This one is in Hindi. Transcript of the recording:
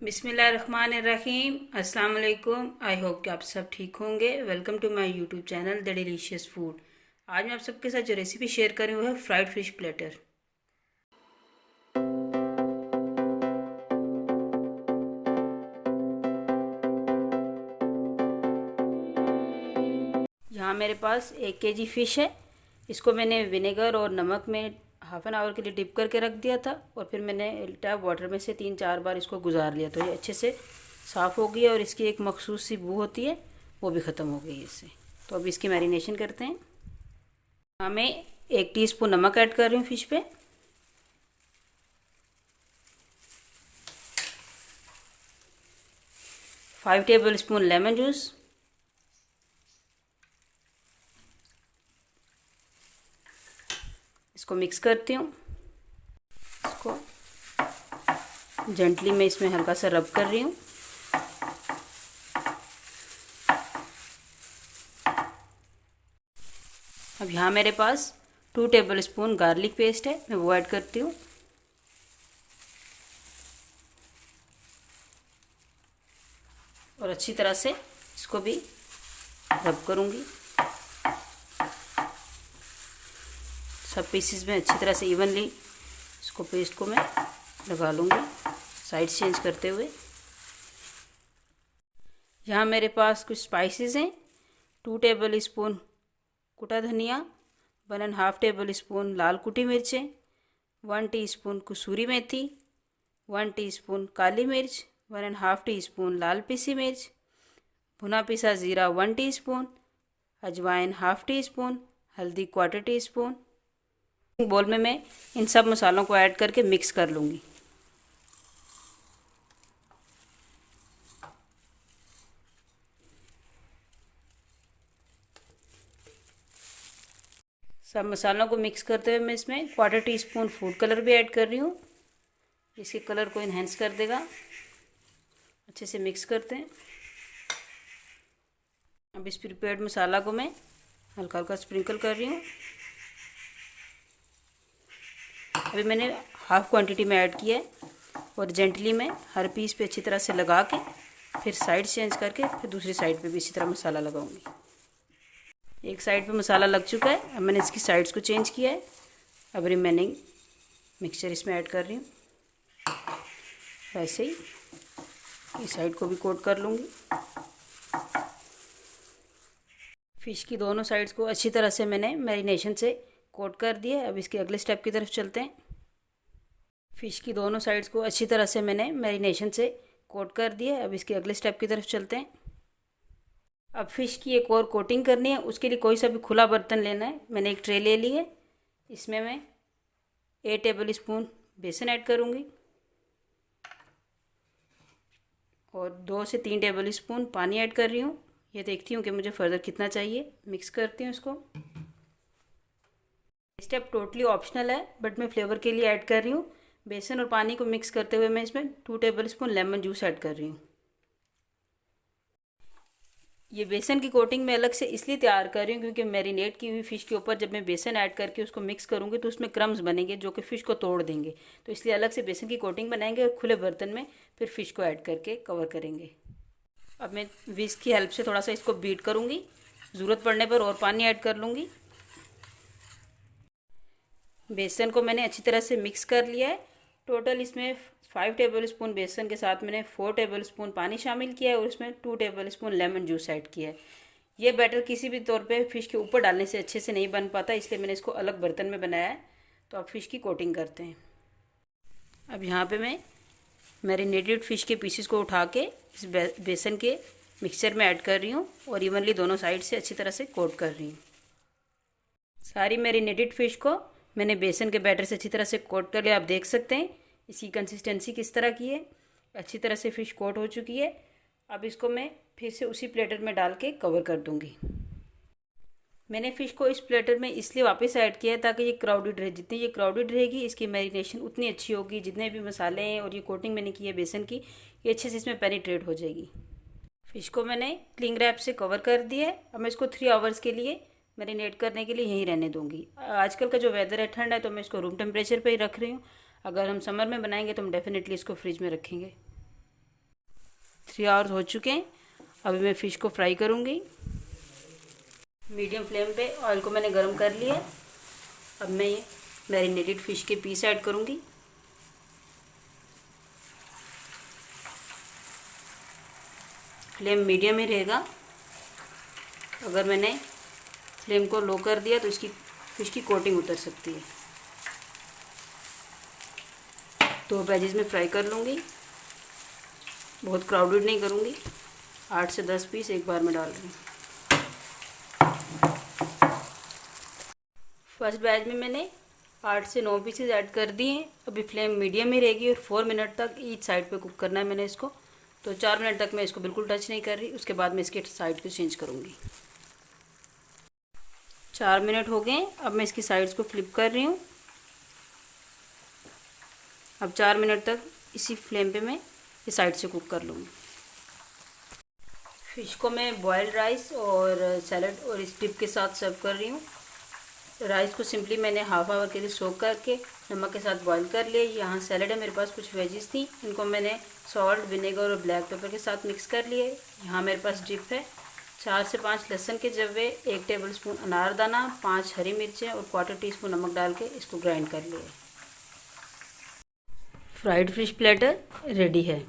बिस्मिल्लाहिर्रहमानिर्रहीम। अस्सलाम वालेकुम। आई होप कि आप सब ठीक होंगे। Welcome to my YouTube channel the delicious food. आज मैं आप सबके साथ जो रेसिपी शेयर कर रही हूँ है फ्राइड फिश प्लेटर। यहाँ मेरे पास 1 kg फ़िश है। इसको मैंने विनेगर और नमक में हाफ़ एन आवर के लिए डिप करके रख दिया था और फिर मैंने टैप वाटर में से 3-4 बार इसको गुजार लिया, तो ये अच्छे से साफ़ हो गई है और इसकी एक मखसूस सी बू होती है वो भी ख़त्म हो गई है इससे। तो अब इसकी मैरिनेशन करते हैं। हाँ, मैं 1 टीस्पून नमक ऐड कर रही हूँ फ़िश पे। 5 टेबलस्पून लेमन जूस। इसको मिक्स करती हूँ। इसको जेंटली मैं इसमें हल्का सा रब कर रही हूँ। अब यहाँ मेरे पास 2 टेबलस्पून गार्लिक पेस्ट है, मैं वो ऐड करती हूँ। और अच्छी तरह से इसको भी रब करूँगी। सब पीसेस में अच्छी तरह से इवनली इसको पेस्ट को मैं लगा लूँगी, साइड चेंज करते हुए। यहाँ मेरे पास कुछ स्पाइसेस हैं। 2 टेबलस्पून कुटा धनिया, 1.5 टेबलस्पून लाल कुटी मिर्चें, 1 टीस्पून कसूरी मेथी, 1 टीस्पून काली मिर्च, 1.5 टीस्पून लाल पिसी मिर्च, भुना पिसा ज़ीरा 1 टीस्पून, अजवाइन हाफ़ टीस्पून, हल्दी 1/4 टीस्पून। बोल में मैं इन सब मसालों को ऐड करके मिक्स कर लूँगी। सब मसालों को मिक्स करते हुए मैं इसमें 1/4 टीस्पून फूड कलर भी ऐड कर रही हूँ। इसके कलर को इन्हेंस कर देगा। अच्छे से मिक्स करते हैं। अब इस प्रिपेयर्ड मसाला को मैं हल्का हल्का स्प्रिंकल कर रही हूँ। अभी मैंने हाफ़ क्वांटिटी में ऐड किया है और जेंटली मैं हर पीस पे अच्छी तरह से लगा के फिर साइड चेंज करके फिर दूसरी साइड पे भी इसी तरह मसाला लगाऊंगी। एक साइड पे मसाला लग चुका है, अब मैंने इसकी साइड्स को चेंज किया है। अब रिमेनिंग मिक्सचर इसमें ऐड कर रही हूँ। वैसे ही इस साइड को भी कोट कर लूँगी। फ़िश की दोनों साइड्स को अच्छी तरह से मैंने मैरिनेशन से कोट कर दिया। अब इसके अगले स्टेप की तरफ चलते हैं। फ़िश की दोनों साइड्स को अच्छी तरह से मैंने मैरिनेशन से कोट कर दिया। अब इसके अगले स्टेप की तरफ चलते हैं। अब फ़िश की एक और कोटिंग करनी है। उसके लिए कोई सा भी खुला बर्तन लेना है। मैंने एक ट्रे ले ली है। इसमें मैं 8 टेबलस्पून बेसन ऐड करूँगी और 2 से 3 टेबलस्पून पानी ऐड कर रही हूँ। ये देखती हूँ कि मुझे फर्दर कितना चाहिए। मिक्स करती हूँ इसको। स्टेप टोटली ऑप्शनल है बट मैं फ्लेवर के लिए ऐड कर रही हूँ। बेसन और पानी को मिक्स करते हुए मैं इसमें 2 टेबलस्पून लेमन जूस ऐड कर रही हूँ। ये बेसन की कोटिंग मैं अलग से इसलिए तैयार कर रही हूँ क्योंकि मैरिनेट की हुई फ़िश के ऊपर जब मैं बेसन ऐड करके उसको मिक्स करूँगी तो उसमें क्रम्स बनेंगे जो कि फ़िश को तोड़ देंगे। तो इसलिए अलग से बेसन की कोटिंग बनाएंगे और खुले बर्तन में फिर फ़िश को ऐड करके कवर करेंगे। अब मैं विस्क की हेल्प से थोड़ा सा इसको बीट करूँगी। ज़रूरत पड़ने पर और पानी ऐड कर लूँगी। बेसन को मैंने अच्छी तरह से मिक्स कर लिया है। टोटल इसमें 5 टेबलस्पून बेसन के साथ मैंने 4 टेबलस्पून पानी शामिल किया है और इसमें 2 टेबलस्पून लेमन जूस ऐड किया है। ये बैटर किसी भी तौर पे फ़िश के ऊपर डालने से अच्छे से नहीं बन पाता, इसलिए मैंने इसको अलग बर्तन में बनाया है। तो अब फ़िश की कोटिंग करते हैं। अब यहाँ पे मैं मैरिनेटेड फ़िश के पीसेस को उठा के इस बेसन के मिक्सचर में ऐड कर रही हूँ और इवनली दोनों साइड से अच्छी तरह से कोट कर रही हूँ। सारी मैरिनेटेड फ़िश को मैंने बेसन के बैटर से अच्छी तरह से कोट कर लिया। आप देख सकते हैं इसकी कंसिस्टेंसी किस तरह की है। अच्छी तरह से फ़िश कोट हो चुकी है। अब इसको मैं फिर से उसी प्लेटर में डाल के कवर कर दूँगी। मैंने फ़िश को इस प्लेटर में इसलिए वापस ऐड किया है ताकि ये क्राउडेड रहे। जितनी ये क्राउडेड रहेगी इसकी मैरिनेशन उतनी अच्छी होगी। जितने भी मसाले हैं और ये कोटिंग मैंने की है बेसन की, ये अच्छे से इसमें पेनिट्रेट हो जाएगी। फ़िश को मैंने क्लिंग रैप से कवर कर दिया है। अब मैं इसको 3 आवर्स के लिए मैरिनेट करने के लिए यहीं रहने दूँगी। आजकल का जो वेदर है ठंड है तो मैं इसको रूम टेम्परेचर पे ही रख रही हूँ। अगर हम समर में बनाएंगे तो हम डेफिनेटली इसको फ्रिज में रखेंगे। 3 आवर्स हो चुके हैं। अभी मैं फ़िश को फ्राई करूँगी। मीडियम फ्लेम पे ऑयल को मैंने गर्म कर लिया है। अब मैं ये मैरिनेटेड फ़िश के पीस ऐड करूँगी। फ्लेम मीडियम ही रहेगा। अगर मैंने फ्लेम को लो कर दिया तो इसकी फ़िश की कोटिंग उतर सकती है। 2 बैचेस में फ्राई कर लूँगी। बहुत क्राउडेड नहीं करूँगी। 8 से 10 पीस एक बार में डाल रही हूँ। फर्स्ट बैच में मैंने 8 से 9 पीसेज ऐड कर दिए हैं। अभी फ्लेम मीडियम में रहेगी और 4 मिनट तक ईच साइड पे कुक करना है मैंने इसको। तो 4 मिनट तक मैं इसको बिल्कुल टच नहीं कर रही। उसके बाद मैं इसके साइड को चेंज करूँगी। 4 मिनट हो गए। अब मैं इसकी साइड्स को फ्लिप कर रही हूँ। अब 4 मिनट तक इसी फ्लेम पे मैं इस साइड से कुक कर लूँगी। फ़िश को मैं बॉयल्ड राइस और सैलड और इस डिप के साथ सर्व कर रही हूँ। राइस को सिंपली मैंने हाफ आवर के लिए सोक करके नमक के साथ बॉईल कर लिया। यहाँ सैलड है मेरे पास, कुछ वेजिस थी, इनको मैंने सॉल्ट, विनेगर और ब्लैक पेपर के साथ मिक्स कर लिए। यहाँ मेरे पास डिप है। 4 से 5 लहसुन के जवे, 1 टेबलस्पून अनारदाना, 5 हरी मिर्चें और 1/4 टीस्पून नमक डाल के इसको ग्राइंड कर लिए। फ्राइड फिश प्लेटर रेडी है।